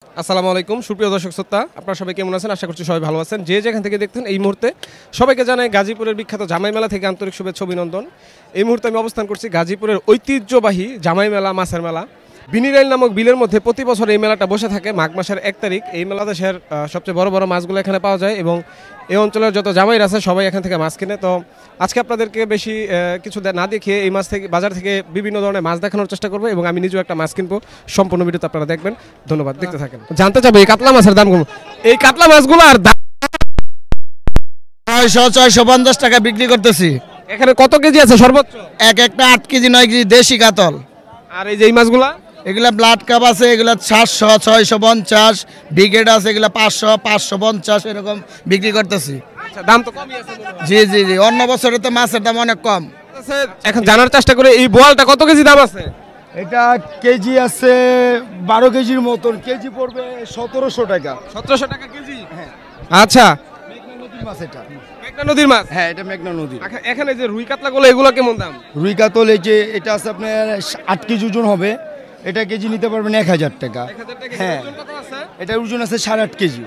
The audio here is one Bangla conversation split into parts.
আসসালামু আলাইকুম সুপ্রিয় দর্শক শ্রোতা, আপনারা সবাই কেমন আছেন? আশা করছি সবাই ভালো আছেন। যে যেখান থেকে দেখতেন এই মুহূর্তে সবাইকে জানাই গাজীপুরের বিখ্যাত জামাই মেলা থেকে আন্তরিক শুভেচ্ছা অভিনন্দন। এই মুহূর্তে আমি অবস্থান করছি গাজীপুরের ঐতিহ্যবাহী জামাই মেলা, মাছের মেলা। বিনিরাইল নামক বিলের মধ্যে প্রতি বছর এই মেলাটা বসে থাকে মাঘ মাসের 1 তারিখ। এই মেলা দেশের সবচেয়ে বড় বড় মাছগুলো এখানে পাওয়া যায় এবং এই অঞ্চলের যত জামাইরা আছে সবাই এখান থেকে মাছ কিনে। তো আজকে আপনাদেরকে বেশি কিছু না দেখিয়ে এই মাছ থেকে বাজার থেকে বিভিন্ন ধরনের মাছ দেখানোর চেষ্টা করবো এবং আমি নিজেও একটা মাছ কিনবো। সম্পূর্ণ ভিডিওতে আপনারা দেখবেন। ধন্যবাদ, দেখতে থাকেন। জানতে চাবো এই কাতলা মাছের দাম কম, এই কাতলা মাছগুলো আর দাম 650 টাকা বিক্রি করতেছি। এখানে কত কেজি আছে সর্বোচ্চ? একটা 8 কেজি 9 কেজি দেশি কাতল। আর এই যে এই মাছগুলা, এগুলা ব্লাড কাপ আছে, এগুলা 700 650, ব্রিগেড আছে, এগুলা 500 550 এরকম বিক্রি করতেছি। আচ্ছা, দাম তো কমই আছে মনে হয়। জি জি জি, অন্য বছরে তো মাছের দাম অনেক কম। এখন জানার চেষ্টা করে এই বোয়ালটা কত কেজি দাম আছে? এটা কেজি আছে 12 কেজির মতন, কেজি পড়বে 1700 টাকা। 1700 টাকা কেজি? আচ্ছা, মেঘনা নদীর মাছ এটা। মেঘনা নদীর মাছ? হ্যাঁ, এটা মেঘনা নদীর। এখানে যে রুই কাতলাগুলো এগুলো কেমন দাম? রুই কাতল এই যে এটা আছে আপনার 8 কেজি ওজন হবে, এটা কেজি নিতে পারবেন 1000 টাকা। 1000 টাকা। হ্যাঁ, ওজন কত আছে? এটা ওজন আছে 8.5 কেজি।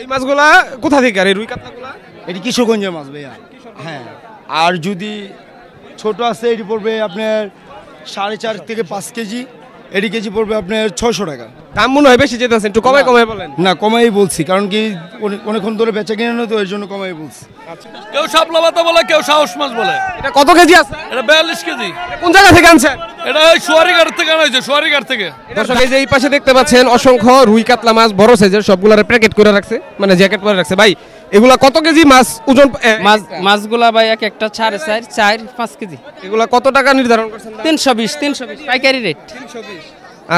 এই মাছগুলা কোথা থেকে? আর এই রুই কাতলাগুলা এটি কিশোরগঞ্জের মাছ ভাইয়া। হ্যাঁ, আর যদি ছোট আছে এটি পড়বে আপনার 4.5 থেকে 5 কেজি, এটি কেজি পড়বে আপনার 600 টাকা। দাম মনে হয় বেশি যেতেছে, একটু কমে কমে বলেন। না, কমাই বলছি, কারণ কি অনেকক্ষণ ধরে বেচা কিনে না, তো এর জন্য কমাই বলছি। কেউ শাপলা পাতা বলে, কেউ সাহস মাছ বলে। এটা কত কেজি আছে? এটা 42 কেজি। কোন জায়গা থেকে আনছেন? এটা ওই সোয়ারিঘাট থেকে আনা হয়েছে, সোয়ারিঘাট থেকে। দর্শক, এই যে এই পাশে দেখতে পাচ্ছেন অসংখ্য রুই কাতলা মাছ, বড় সাইজের, সবগুলার প্যাকেট করে রাখছে, মানে জ্যাকেট পরে রাখছে। ভাই, এগুলা কত কেজি মাছ ওজন? মাছগুলা ভাই একটা 4.5 কেজি। এগুলা কত টাকা নির্ধারণ করছেন? 320 পাইকারি রেট। 320।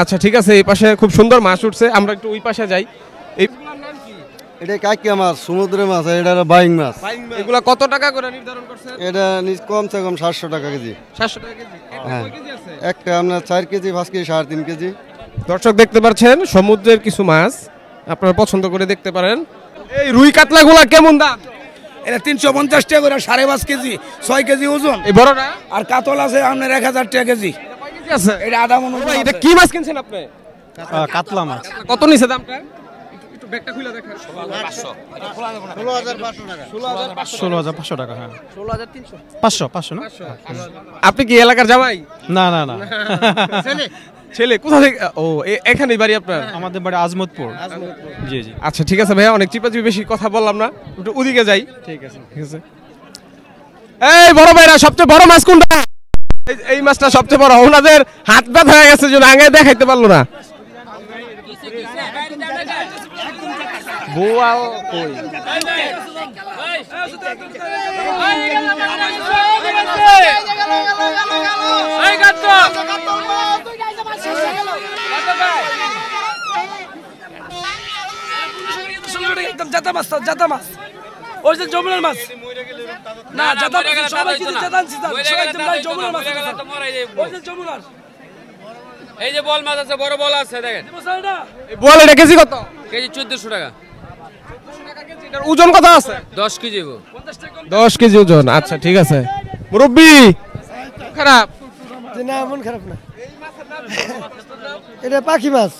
আচ্ছা, ঠিক আছে। এই পাশে খুব সুন্দর মাছ উঠছে, আমরা একটু ওই পাশে যাই। এই এটা কাকিয়া মাছ, সমুদ্রের মাছ, এটা বাইং মাছ। এগুলা কত টাকা করে নির্ধারণ করছেন? এটা কমসে কম 700 টাকা কেজি। 700 টাকা কেজি। হ্যাঁ, কয় কেজি আছে? একটা আপনার 4 কেজি 5 কেজি 3.5 কেজি। দর্শক, দেখতে পাচ্ছেন সমুদ্রের কিছু মাছ, আপনারা পছন্দ করে দেখতে পারেন। এই রুই কাতলাগুলা কেমন দাম? এটা 350 টাকা করে, 5.5 কেজি, 6 কেজি ওজন। এই বড়টা? আর কাতল আছে আপনার 1000 টাকা কেজি। কয় কেজি আছে? এটা আধা মন। ভাই, এটা কি মাছ কিনছেন আপনি? কাতলা মাছ কত নিছে দামটা? একটু ব্যাগটা খুলে দেখান। 16,500 টাকা। হ্যাঁ, 16,300। 500 না? আপনি কি এলাকার জামাই? না না না, ছেলে কোথা থেকে? ও, এখানেই বাড়ি আপনার? আমাদের বাড়ি আজমতপুর। জি জি। আচ্ছা, ঠিক আছে ভাইয়া, অনেক চিপাচিপি বেশি কথা বললাম না, একটু ওদিকে যাই। ঠিক আছে, ঠিক আছে। এই বড় ভাইরা, সবচেয়ে বড় মাছ কোনটা? এই মাছটা সবচেয়ে বড়। ওনাদের হাত ব্যথা হয়ে গেছে, জন্য আগে দেখাইতে পারলো না। বোয়াল কই? জাতা মাছ, জাতা মাছ, ওই যে যমুনার মাছ। না, জাতা মাছ সবাই কিছু জাতা আনছি, সবাই তোমরা যমুনার মাছ। ওই যে যমুনার, এই যে বল মাছ আছে, বড় বল আছে দেখেন। এই বোয়াল এটা কেজি কত? কেজি 1400 টাকা। এটার ওজন কত আছে? 10 কেজি। 10 কেজি ওজন। আচ্ছা, ঠিক আছে। মুরব্বি খারাপ না, মন খারাপ না। এটা পাখি মাছ।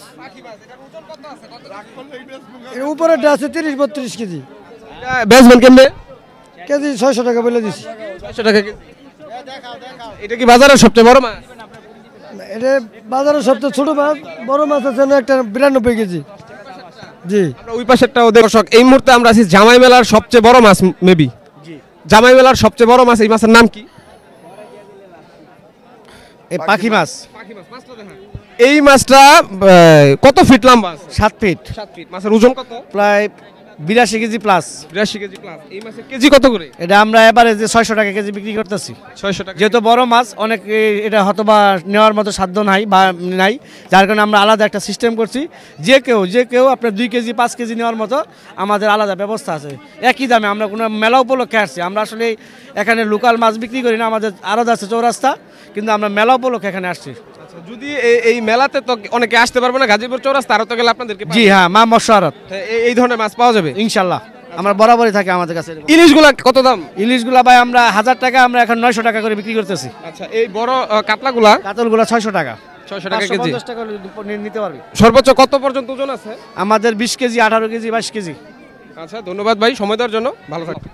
এর উপরেটা আছে 30-32 কেজি। বেচবেন কেমনে? কেজি 600 টাকা বলে দিছি। 600 টাকা কেজি। এটা কি বাজারের সবচেয়ে বড় মাছ? এটা বাজারের সবচেয়ে ছোট মাছ। বড় মাছ আছে একটা 92 কেজি। জি, ওই পাশেরটাও দর্শক, এই মুহূর্তে আমরা আছি জামাই মেলার সবচেয়ে বড় মাছ মেবি। জামাই মেলার সবচেয়ে বড় মাছ, এই মাছের নাম কি? এই পাখি মাছ এই মাছটা কত ফিট লম্বা? 7 ফিট, 7 ফিট। মাছের ওজন কত? প্রায় 82 কেজি প্লাস। 82 KG plus. এই মাছের কেজি কত করে? এটা আমরা এভারেজে 600 টাকা কেজি বিক্রি করতেছি। 600 টাকা। যেহেতু বড় মাছ, অনেক এটা হয়তোবা নেওয়ার মতো সাধ্য নাই বা নাই, যার কারণে আমরা আলাদা একটা সিস্টেম করছি। যে কেউ আপনার 2 কেজি 5 কেজি নেওয়ার মতো আমাদের আলাদা ব্যবস্থা আছে। একই দামে আমরা কোনো মেলা উপলক্ষে আসছি। আমরা আসলে এখানে লোকাল মাছ বিক্রি করি না, আমাদের আলাদা আছে চৌরাস্তা, কিন্তু আমরা মেলা উপলক্ষে এখানে আসছি। যদি এই মেলাতে তো অনেকে আসতে পারবে না, গাজীপুর চৌরাস্তা, আরো তো গেলে আপনাদেরকে জি হ্যাঁ, মা মৎস্যাড়ত এই ধরনের মাছ পাওয়া যাবে ইনশাল্লাহ। আমরা বরাবরই থাকে আমাদের কাছে। ইলিশগুলা কত দাম? ইলিশগুলা ভাই আমরা 1000 টাকা, আমরা এখন 900 টাকা করে বিক্রি করতেছি। আচ্ছা, এই বড় কাতলাগুলা? কাতলগুলা 600 টাকা। 600 টাকা কেজি 550 টাকা নিতে পারবে। সর্বোচ্চ কত পর্যন্ত ওজন আছে? আমাদের 20 কেজি, 18 কেজি, 22 কেজি। আচ্ছা ধন্যবাদ ভাই সময় দেওয়ার জন্য, ভালো থাকবেন।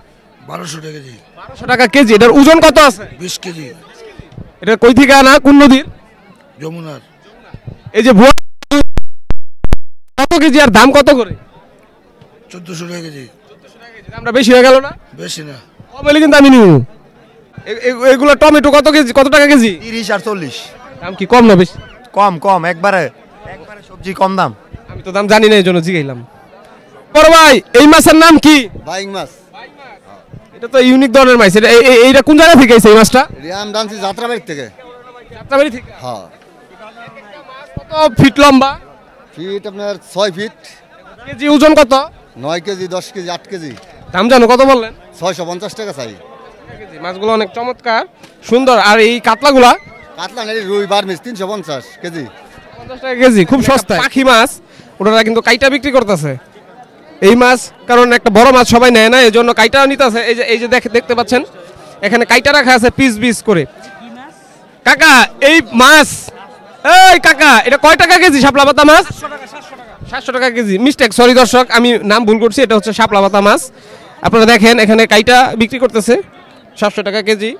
1200 টাকা কেজি। 1200 টাকা কেজি। এটার ওজন কত আছে? 20 কেজি। এটা কই থেকে আনা, কোন নদীর? যমুনার। এই যে ভুয়া কত কেজি আর দাম কত করে? 1400 টাকা কেজি। আমরা বেশি হয়ে গেল না? বেশি না। কম হলে কিন্তু আমি নিব। এগুলো টমেটো কত কেজি, কত টাকা কেজি? 30 আর 40। দাম কি কম না বেশি? কম কম, একবারে সবজি কম দাম। আমি তো দাম জানি না, এই জন্য জিগাইলাম। বড় ভাই এই মাছের নাম কি? বাইং মাছ। এটা তো ইউনিক ধরনের মাছ। এইটা কোন জায়গা থেকে এসে এই মাছটা? রিয়াম দামছি যাত্রাবাড়ি থেকে। যাত্রাবাড়ি থেকে? হ্যাঁ। কত ফিট লম্বা? ফিট আপনার 6 ফিট। কেজি ওজন কত? 9 কেজি, 10 কেজি, 8 কেজি। দাম জানো কত বললেন? 650 টাকা চাই। মাছগুলো অনেক চমৎকার সুন্দর। আর এই কাতলাগুলা? কাতলা নেই, রুই বারমিস 350 কেজি। 50 টাকা কেজি, খুব সস্তা। পাখি মাছ ওনারা কিন্তু কাইটা বিক্রি করতেছে এই মাছ, কারণ একটা বড় মাছ সবাই নেয় না, এই জন্য কাইটা নিতেছে। এই যে দেখতে পাচ্ছেন এখানে কাইটা রাখা আছে পিস পিস করে। কাকা এই মাছ, এই কাকা এটা কয় টাকা কেজি শাপলা পাতা মাছ? 700 টাকা কেজি। মিস্টেক, সরি দর্শক, আমি নাম ভুল করছি। এটা হচ্ছে শাপলা পাতা মাছ। আপনারা দেখেন এখানে কাইটা বিক্রি করতেছে 700 টাকা কেজি।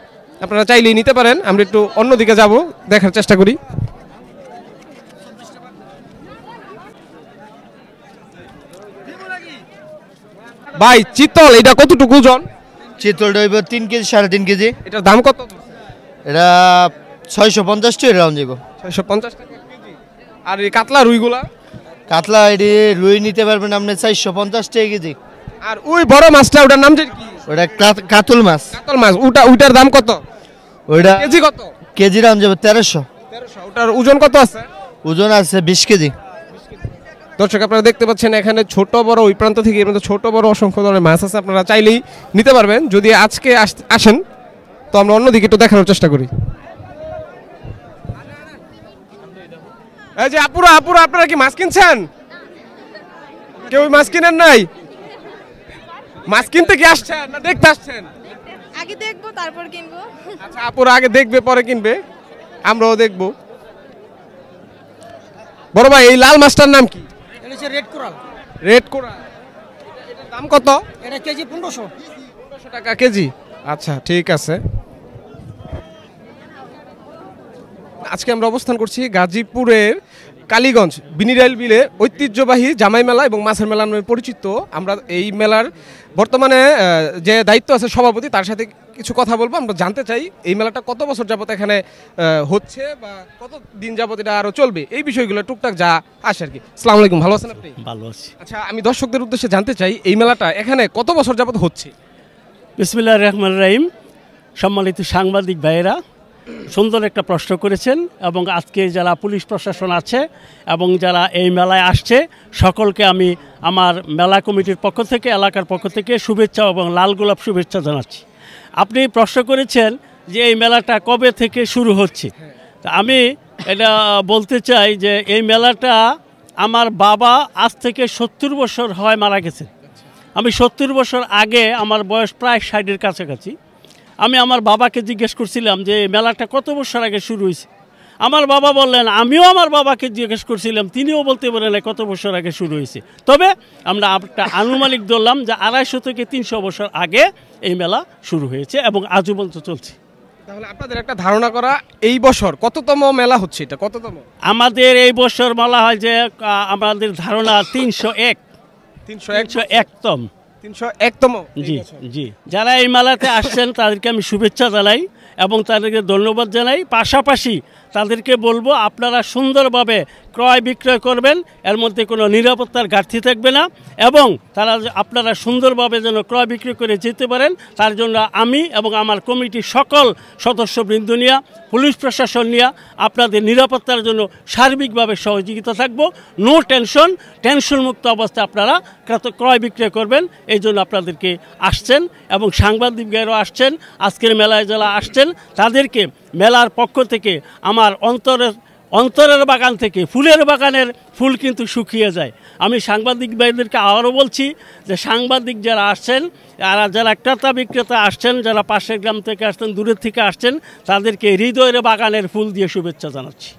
আপনারা চাইলেই নিতে পারেন। আমরা একটু অন্যদিকে যাব, দেখার চেষ্টা করি। ভাই চিতল এটা কতটুকু ওজন? চিতলটা হইব 3 কেজি, 3.5 কেজি। এটার দাম কত? এটা 650 টাকা এরকম যাব। 650 টাকা কেজি। আর এই কাতলা রুইগুলা? কাতলা এডি রুই নিতে পারবেন আপনি 450 টাকা কেজি। আর ওই বড় মাছটা ওটার নাম কি? ওটা কাতল মাছ। কাতল মাছ। ওটার দাম কত? ওটা কেজি কত? কেজি দাম যাবে 1300। ওটার ওজন কত আছে? ওজন আছে 20 কেজি। দর্শক আপনারা দেখতে পাচ্ছেন এখানে ছোট বড় ওই প্রান্ত থেকে এই প্রান্ত ছোট বড় অসংখ্য ধরনের মাছ আছে। আপনারা চাইলেই নিতে পারবেন। যদি আজকে আসেন তো আমরা অন্যদিকে একটু দেখানোর চেষ্টা করি। এই যে আপুরা আপনারা কি মাছ কিনছেন? কেউ মাছ কিনেন নাই? মাছ কিনতে কি আসছেন না দেখতে আসছেন? আগে দেখবো তারপর কিনবো। আচ্ছা আপুরা আগে দেখবে পরে কিনবে, আমরাও দেখবো। বড় ভাই এই লাল মাছটার নাম কি? এটা হচ্ছে রেড কোরাল। Red coral. এটার দাম কত? এটা কেজি 1500 টাকা কেজি। আচ্ছা ঠিক আছে। আজকে আমরা অবস্থান করছি গাজীপুরের কালীগঞ্জ বিনিরাইল বিলে ঐতিহ্যবাহী জামাই মেলা এবং মাছের মেলা নামে পরিচিত। আমরা এই মেলার বর্তমানে যে দায়িত্ব আছে সভাপতি, তার সাথে কিছু কথা বলবো। আমরা জানতে চাই এই মেলাটা কত বছর যাবত এখানে হচ্ছে বা কত দিন যাবত এটা আরো চলবে, এই বিষয়গুলো টুকটাক যা আসে আর কি। আসসালামু আলাইকুম, ভালো আছেন আপনি? ভালো আছি। আচ্ছা আমি দর্শকদের উদ্দেশ্যে জানতে চাই এই মেলাটা এখানে কত বছর যাবত হচ্ছে? বিসমিল্লাহির রহমানির রহিম। সম্মানিত সাংবাদিক ভাইয়েরা, সুন্দর একটা প্রশ্ন করেছেন এবং আজকে যারা পুলিশ প্রশাসন আছে এবং যারা এই মেলায় আসছে সকলকে আমি আমার মেলা কমিটির পক্ষ থেকে, এলাকার পক্ষ থেকে শুভেচ্ছা এবং লাল গোলাপ শুভেচ্ছা জানাচ্ছি। আপনি প্রশ্ন করেছেন যে এই মেলাটা কবে থেকে শুরু হচ্ছে। আমি এটা বলতে চাই যে এই মেলাটা আমার বাবা আজ থেকে 70 বছর হয় মারা গেছে। আমি 70 বছর আগে, আমার বয়স প্রায় 60-এর কাছাকাছি, আমি আমার বাবাকে জিজ্ঞেস করছিলাম যে মেলাটা কত বছর আগে শুরু হয়েছে। আমার বাবা বললেন, আমিও আমার বাবাকে জিজ্ঞেস করছিলাম, তিনিও বলতে পারেন কত বছর আগে শুরু হয়েছে। তবে আমরা একটা আনুমানিক ধরলাম যে 250 থেকে 300 বছর আগে এই মেলা শুরু হয়েছে এবং আজও পর্যন্ত চলছে। তাহলে আপনাদের একটা ধারণা করা, এই বছর কততম মেলা হচ্ছে? এটা কততম? আমাদের এই বছর বলা হয় যে আমাদের ধারণা 301তম। 301তম। জি জি। যারা এই মেলাতে আসছেন তাদেরকে আমি শুভেচ্ছা জানাই এবং তাদেরকে ধন্যবাদ জানাই। পাশাপাশি তাদেরকে বলবো আপনারা সুন্দরভাবে ক্রয় বিক্রয় করবেন, এর মধ্যে কোনো নিরাপত্তার ঘাটতি থাকবে না এবং আপনারা সুন্দরভাবে যেন ক্রয় বিক্রয় করে যেতে পারেন, তার জন্য আমি এবং আমার কমিটির সকল সদস্যবৃন্দ নিয়ে, পুলিশ প্রশাসন নিয়ে আপনাদের নিরাপত্তার জন্য সার্বিকভাবে সহযোগিতা থাকবো। নো টেনশন মুক্ত অবস্থায় আপনারা ক্রয় বিক্রয় করবেন, এই জন্য আপনাদেরকে আসছেন এবং সাংবাদিকরাও আসছেন। আজকের মেলায় যারা আসছেন তাদেরকে মেলার পক্ষ থেকে আমার অন্তরের বাগান থেকে, ফুলের বাগানের ফুল কিন্তু শুকিয়ে যায়। আমি সাংবাদিক ভাইদেরকে আবারও বলছি যে সাংবাদিক যারা আসছেন, যারা ক্রেতা বিক্রেতা আসছেন, যারা পাশের গ্রাম থেকে আসছেন, দূরের থেকে আসছেন, তাদেরকে হৃদয়ের বাগানের ফুল দিয়ে শুভেচ্ছা জানাচ্ছি।